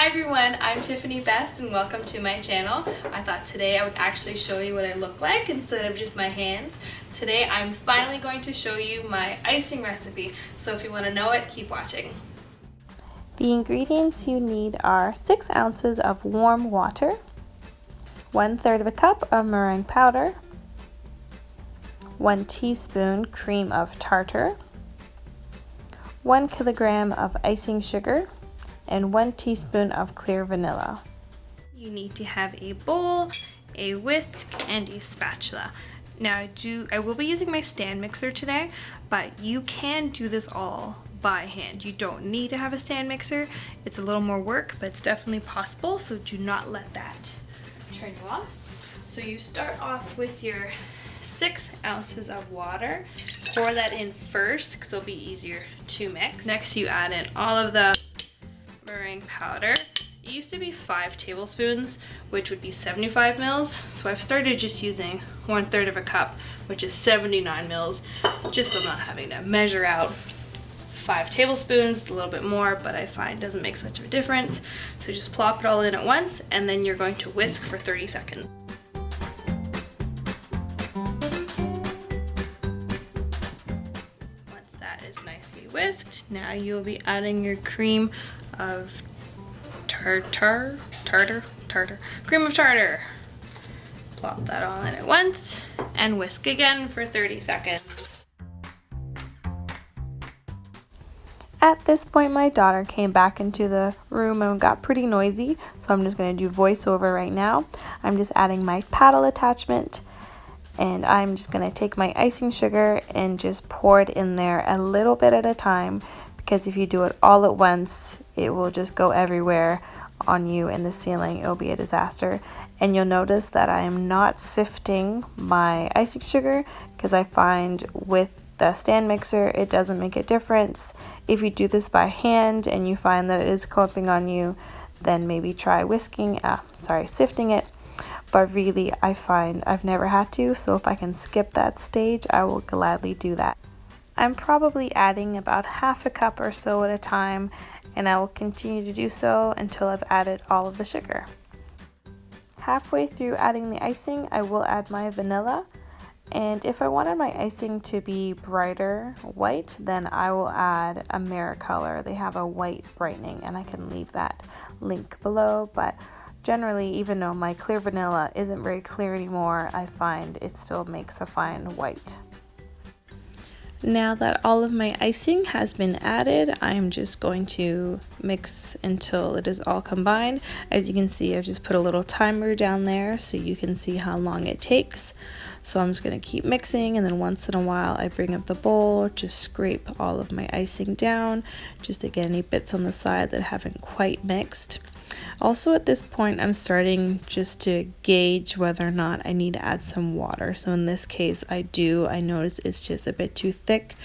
Hi everyone, I'm Tiffany Best and welcome to my channel. I thought today I would actually show you what I look like instead of just my hands. Today I'm finally going to show you my icing recipe, so if you want to know it, keep watching. The ingredients you need are 6 ounces of warm water, 1/3 of a cup of meringue powder, 1 teaspoon cream of tartar, 1 kilogram of icing sugar, and 1 teaspoon of clear vanilla. You need to have a bowl, a whisk, and a spatula. Now I will be using my stand mixer today, but you can do this all by hand. You don't need to have a stand mixer. It's a little more work, but it's definitely possible, so do not let that turn you off. So you start off with your 6 ounces of water. Pour that in first because it'll be easier to mix. Next you add in all of the meringue powder. It used to be 5 tablespoons, which would be 75 mils. So I've started just using 1/3 of a cup, which is 79 mils, just so I'm not having to measure out 5 tablespoons, a little bit more, but I find it doesn't make such a difference. So just plop it all in at once, and then you're going to whisk for 30 seconds. Once that is nicely whisked, now you'll be adding your cream of tartar, cream of tartar. Plop that all in at once and whisk again for 30 seconds. At this point, my daughter came back into the room and got pretty noisy, so I'm just going to do voiceover right now. I'm just adding my paddle attachment, and I'm just going to take my icing sugar and just pour it in there a little bit at a time, because if you do it all at once, it will just go everywhere on you in the ceiling. It'll be a disaster. And you'll notice that I am not sifting my icing sugar, because I find with the stand mixer it doesn't make a difference. If you do this by hand and you find that it is clumping on you, then maybe try sifting it. But really, I find I've never had to, so if I can skip that stage, I will gladly do that. I'm probably adding about half a cup or so at a time, and I will continue to do so until I've added all of the sugar. Halfway through adding the icing, I will add my vanilla, and if I wanted my icing to be brighter white, then I will add Americolor. They have a white brightening, and I can leave that link below, but generally, even though my clear vanilla isn't very clear anymore, I find it still makes a fine white. Now that all of my icing has been added, I'm just going to mix until it is all combined. As you can see, I've just put a little timer down there so you can see how long it takes. So I'm just going to keep mixing, and then once in a while I bring up the bowl, just scrape all of my icing down just to get any bits on the side that haven't quite mixed. Also, at this point, I'm starting just to gauge whether or not I need to add some water. So in this case, I do. I notice it's just a bit too thick.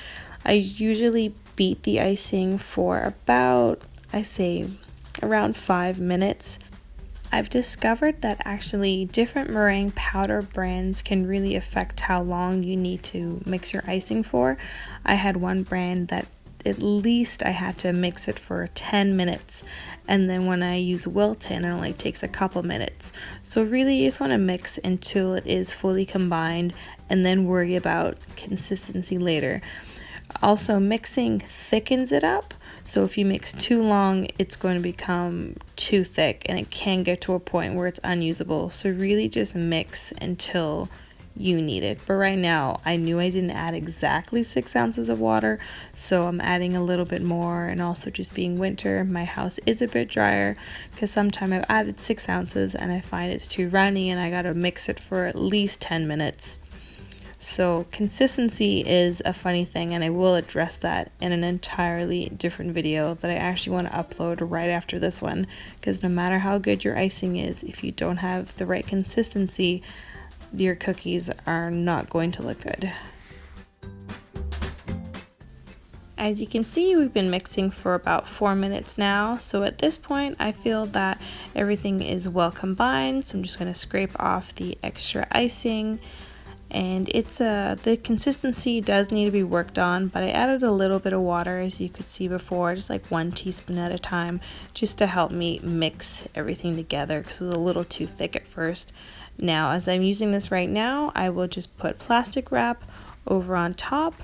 I usually beat the icing for about, I say, around 5 minutes. I've discovered that actually different meringue powder brands can really affect how long you need to mix your icing for. I had one brand that at least I had to mix it for 10 minutes, and then when I use Wilton it only takes a couple minutes. So really you just want to mix until it is fully combined and then worry about consistency later. Also, mixing thickens it up, so if you mix too long it's going to become too thick and it can get to a point where it's unusable. So really just mix until you need it. But right now I knew I didn't add exactly 6 ounces of water, so I'm adding a little bit more. And also, just being winter, my house is a bit drier, because sometimes I've added 6 ounces and I find it's too runny and I gotta mix it for at least 10 minutes. So consistency is a funny thing, and I will address that in an entirely different video that I actually want to upload right after this one, because no matter how good your icing is, if you don't have the right consistency, your cookies are not going to look good. As you can see, we've been mixing for about 4 minutes now, so at this point I feel that everything is well combined, so I'm just going to scrape off the extra icing, and it's the consistency does need to be worked on, but I added a little bit of water, as you could see before, just like 1 teaspoon at a time, just to help me mix everything together because it was a little too thick at first. Now, as I'm using this right now, I will just put plastic wrap over on top,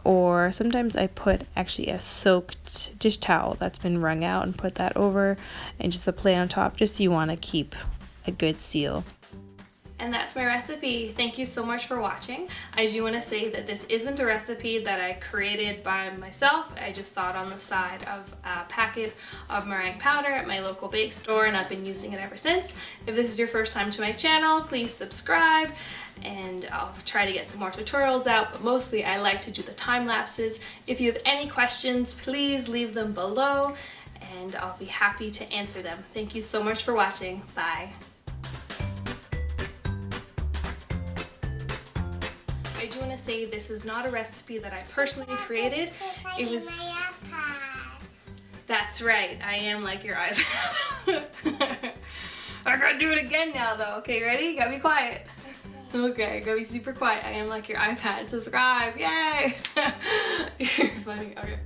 or sometimes I put actually a soaked dish towel that's been wrung out and put that over and just a plate on top, just so you want to keep a good seal. And that's my recipe. Thank you so much for watching. I do want to say that this isn't a recipe that I created by myself. I just saw it on the side of a packet of meringue powder at my local bake store, and I've been using it ever since. If this is your first time to my channel, please subscribe, and I'll try to get some more tutorials out, but mostly I like to do the time lapses. If you have any questions, please leave them below, and I'll be happy to answer them. Thank you so much for watching. Bye. I do want to say this is not a recipe that I personally created. It was... That's right, I am like your iPad. I gotta do it again now though. Okay, ready? Gotta be quiet. Okay, gotta be super quiet. I am like your iPad. Subscribe, yay! You're funny, okay.